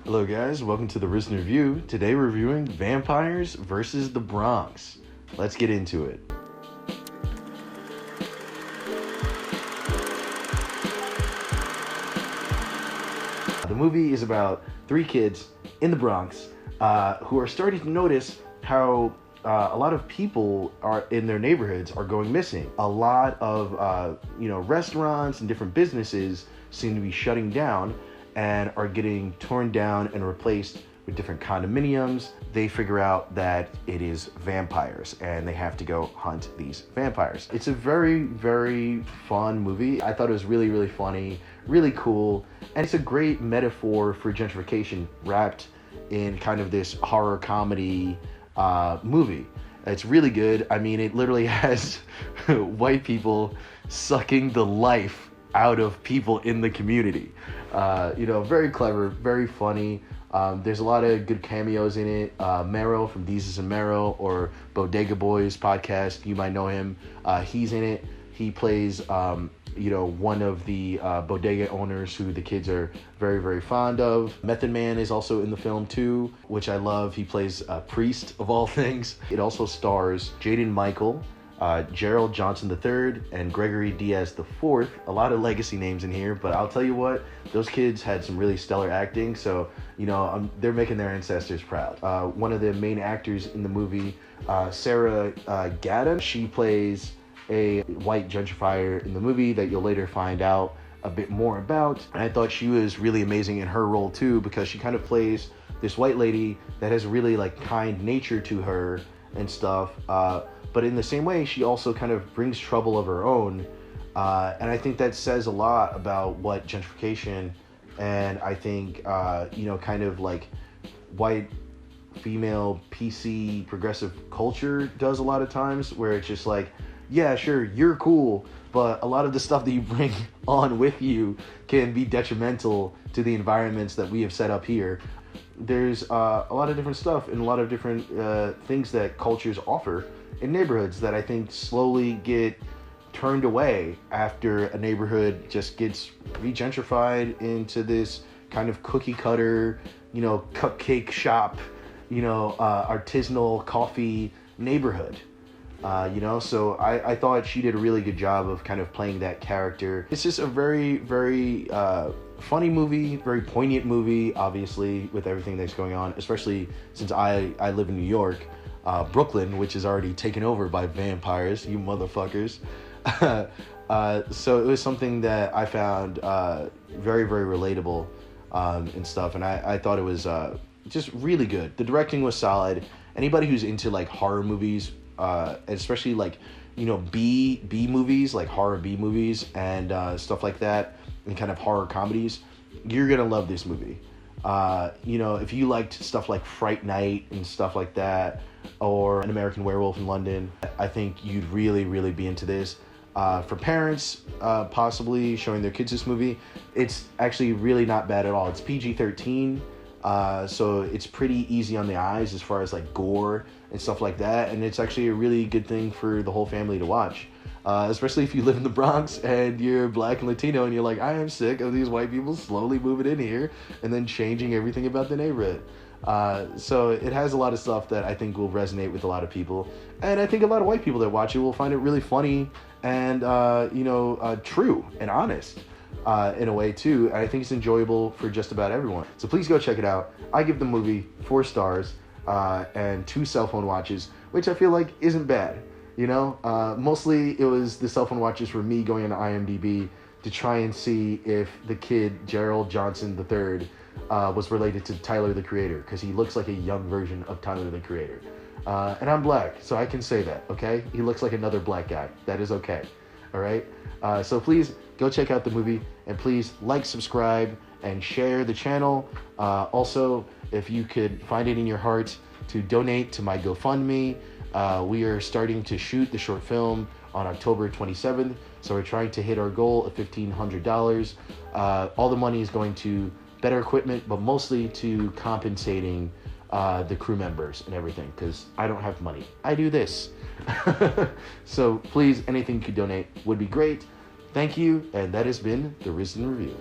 Hello guys, welcome to the Rizdon Review. Today we're reviewing Vampires versus the Bronx. Let's get into it. The movie is about three kids in the Bronx who are starting to notice how a lot of people are in their neighborhoods are going missing. A lot of restaurants and different businesses seem to be shutting down and are getting torn down and replaced with different condominiums. They figure out that it is vampires and they have to go hunt these vampires. It's a very, very fun movie. I thought it was really, really funny, really cool, and it's a great metaphor for gentrification wrapped in kind of this horror comedy movie. It's really good. I mean, it literally has white people sucking the life out of people in the community. Very clever, very funny. There's a lot of good cameos in it. Mero from Deezus and Mero, or Bodega Boys podcast, you might know him. He's in it. He plays, one of the bodega owners who the kids are very, very fond of. Method Man is also in the film too, which I love. He plays a priest of all things. It also stars Jaden Michael, Gerald Johnson III, and Gregory Diaz IV. A lot of legacy names in here, but I'll tell you what, those kids had some really stellar acting, so they're making their ancestors proud. One of the main actors in the movie, Sarah Gadon, she plays a white gentrifier in the movie that you'll later find out a bit more about. And I thought she was really amazing in her role too, because she kind of plays this white lady that has really kind nature to her and stuff. But in the same way, she also kind of brings trouble of her own. And I think that says a lot about what gentrification and I think, kind of like white female PC progressive culture does a lot of times, where it's just like, yeah, sure, you're cool, but a lot of the stuff that you bring on with you can be detrimental to the environments that we have set up here. There's a lot of different stuff and a lot of different things that cultures offer in neighborhoods that I think slowly get turned away after a neighborhood just gets re-gentrified into this kind of cookie cutter, cupcake shop, artisanal coffee neighborhood. So I thought she did a really good job of kind of playing that character. It's just a very, very funny movie, very poignant movie, obviously, with everything that's going on, especially since I live in New York, Brooklyn, which is already taken over by vampires, you motherfuckers. So it was something that I found very, very relatable and stuff, and I thought it was just really good. The directing was solid. Anybody who's into horror movies, especially B movies, like horror B movies and stuff like that, and kind of horror comedies, you're gonna love this movie. If you liked stuff like Fright Night and stuff like that, or An American Werewolf in London, I think you'd really, really be into this. For parents, possibly showing their kids this movie, it's actually really not bad at all. It's PG-13. So it's pretty easy on the eyes as far as gore and stuff like that, and it's actually a really good thing for the whole family to watch, especially if you live in the Bronx and you're Black and Latino and you're like, I am sick of these white people slowly moving in here and then changing everything about the neighborhood. So it has a lot of stuff that I think will resonate with a lot of people, and I think a lot of white people that watch it will find it really funny and true and honest. In a way too. I think it's enjoyable for just about everyone. So please go check it out. I give the movie 4 stars and 2 cell phone watches, which I feel like isn't bad. Mostly it was the cell phone watches for me going into IMDb to try and see if the kid Gerald Johnson III was related to Tyler the Creator, because he looks like a young version of Tyler the Creator. And I'm black, so I can say that, okay? He looks like another black guy. That is okay. All right? So please go check out the movie, and please subscribe, and share the channel. Also, if you could find it in your heart to donate to my GoFundMe, we are starting to shoot the short film on October 27th, so we're trying to hit our goal of $1,500. All the money is going to better equipment, but mostly to compensating the crew members and everything, because I don't have money. I do this. So please, anything you could donate would be great. Thank you, and that has been the Rizdon Review.